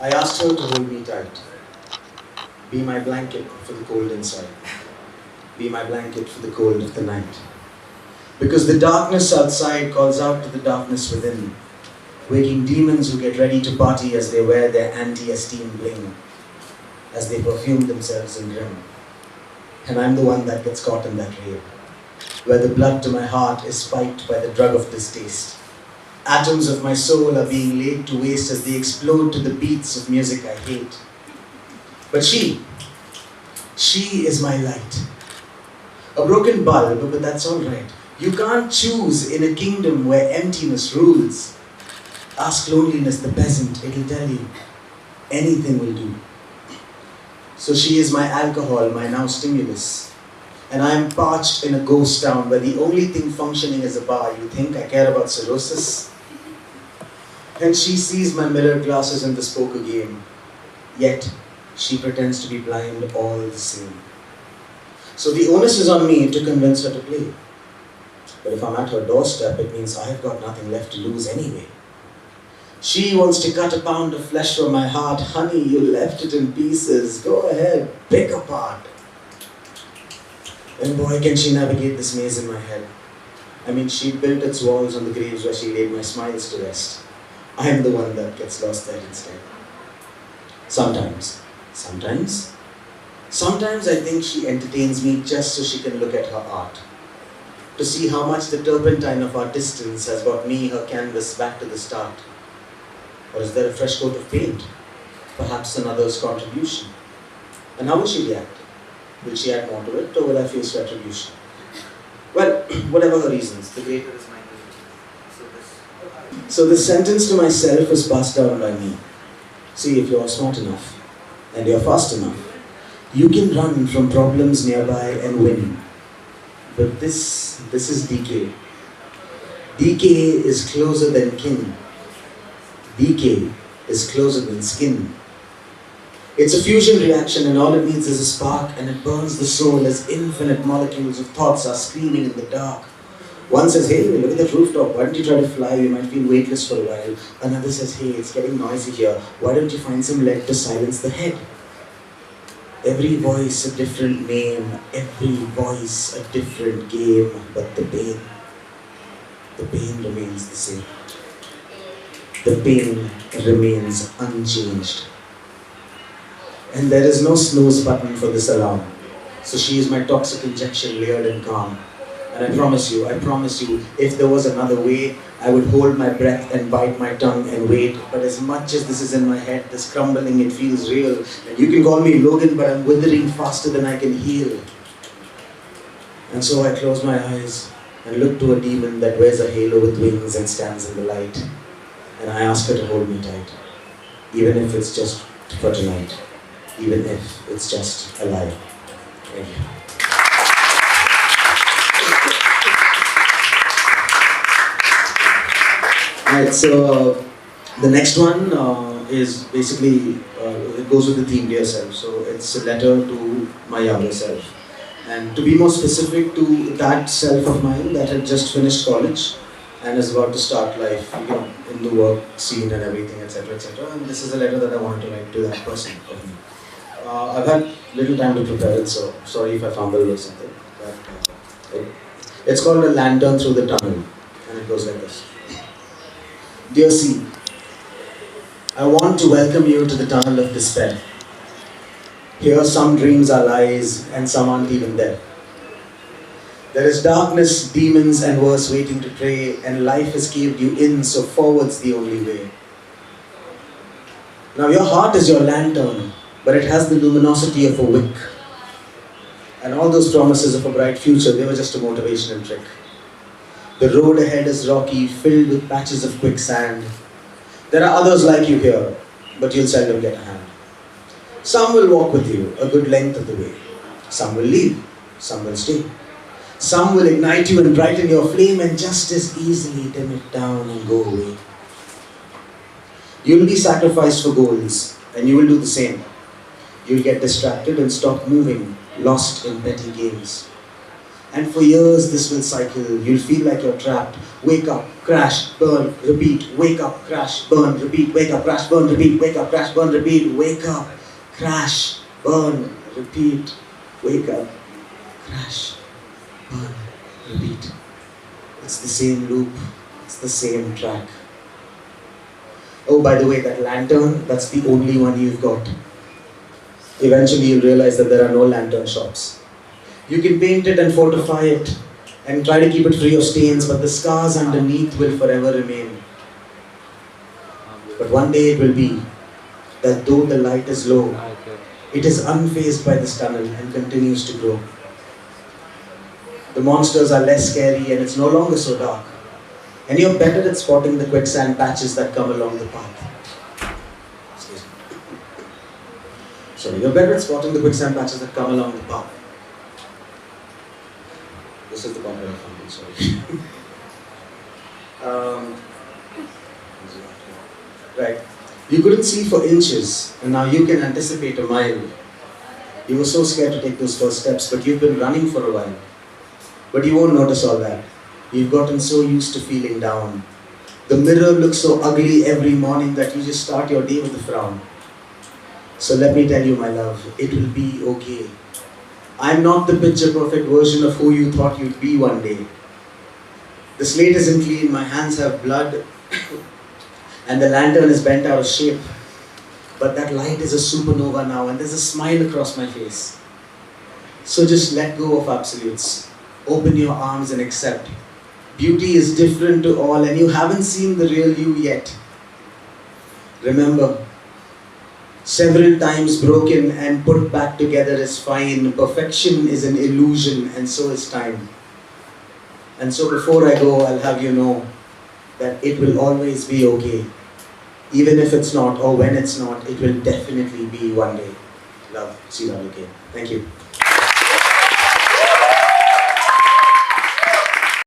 I asked her to hold me tight. Be my blanket for the cold inside. Be my blanket for the cold of the night. Because the darkness outside calls out to the darkness within, waking demons who get ready to party as they wear their anti-esteem bling, as they perfume themselves in grim. And I'm the one that gets caught in that rave, where the blood to my heart is spiked by the drug of distaste. Atoms of my soul are being laid to waste as they explode to the beats of music I hate. But she is my light. A broken bulb, but that's all right. You can't choose in a kingdom where emptiness rules. Ask loneliness the peasant, it'll tell you. Anything will do. So she is my alcohol, my now stimulus. And I am parched in a ghost town where the only thing functioning is a bar. You think I care about cirrhosis? And she sees my mirror glasses in this poker game. Yet, she pretends to be blind all the same. So the onus is on me to convince her to play. But if I'm at her doorstep, it means I've got nothing left to lose anyway. She wants to cut a pound of flesh from my heart. Honey, you left it in pieces. Go ahead, pick apart. And boy, can she navigate this maze in my head. I mean, she built its walls on the graves where she laid my smiles to rest. I'm the one that gets lost there instead. Sometimes I think she entertains me just so she can look at her art. To see how much the turpentine of our distance has brought me, her canvas, back to the start. Or is there a fresh coat of paint? Perhaps another's contribution. And how will she react? Will she add more to it, or will I face retribution? Well, whatever her reasons, the greater is my good. So this sentence to myself was passed down by me. See, if you're smart enough, and you're fast enough, you can run from problems nearby and win. But this is decay. Decay is closer than kin. Decay is closer than skin. It's a fusion reaction and all it needs is a spark and it burns the soul as infinite molecules of thoughts are screaming in the dark. One says, hey, look at that rooftop, why don't you try to fly, you might feel weightless for a while. Another says, hey, it's getting noisy here, why don't you find some lead to silence the head? Every voice a different name, every voice a different game, but the pain remains the same. The pain remains unchanged. And there is no snooze button for this alarm. So she is my toxic injection layered and calm. And I promise you, if there was another way, I would hold my breath and bite my tongue and wait. But as much as this is in my head, this crumbling, it feels real. And you can call me Logan, but I'm withering faster than I can heal. And so I close my eyes and look to a demon that wears a halo with wings and stands in the light. And I ask her to hold me tight, even if it's just for tonight, even if it's just a lie. Thank you. Alright, so the next one is basically, it goes with the theme, Dear Self. So it's a letter to my younger self. And to be more specific, to that self of mine that had just finished college and is about to start life, in the work scene and everything, etc., etc. And this is a letter that I wanted to write to that person of me. I've had little time to prepare it, so sorry if I fumbled or something. But, it's called A Lantern Through the Tunnel, and it goes like this. Dear C, I want to welcome you to the tunnel of despair. Here some dreams are lies and some aren't even there. There is darkness, demons and worse waiting to prey, and life has caved you in, so forward's the only way. Now your heart is your lantern, but it has the luminosity of a wick. And all those promises of a bright future, they were just a motivational trick. The road ahead is rocky, filled with patches of quicksand. There are others like you here, but you'll seldom get a hand. Some will walk with you a good length of the way. Some will leave, some will stay. Some will ignite you and brighten your flame and just as easily dim it down and go away. You'll be sacrificed for goals, and you will do the same. You'll get distracted and stop moving, lost in petty games. And for years this will cycle. You'll feel like you're trapped. Wake up, crash, burn, repeat. Wake up, crash, burn, repeat. Wake up, crash, burn, repeat. Wake up, crash, burn, repeat. Wake up, crash, burn, repeat. Wake up, crash, burn, repeat. It's the same loop. It's the same track. Oh, by the way, that lantern, that's the only one you've got. Eventually you'll realize that there are no lantern shops. You can paint it and fortify it and try to keep it free of stains, but the scars underneath will forever remain. But one day it will be that though the light is low, it is unfazed by this tunnel and continues to grow. The monsters are less scary and it's no longer so dark. And you're better at spotting the quicksand patches that come along the path. Sorry, you're better at spotting the quicksand patches that come along the path. This is the part where I found it, sorry. Right. You couldn't see for inches, and now you can anticipate a mile. You were so scared to take those first steps, but you've been running for a while. But you won't notice all that. You've gotten so used to feeling down. The mirror looks so ugly every morning that you just start your day with a frown. So let me tell you, my love, it will be okay. I'm not the picture-perfect version of who you thought you'd be one day. The slate isn't clean, my hands have blood, and the lantern is bent out of shape. But that light is a supernova now, and there's a smile across my face. So just let go of absolutes. Open your arms and accept. Beauty is different to all, and you haven't seen the real you yet. Remember, several times broken and put back together is fine. Perfection is an illusion, and so is time. And so before I go, I'll have you know that it will always be okay. Even if it's not, or when it's not, it will definitely be one day. Love, see you again. Thank you.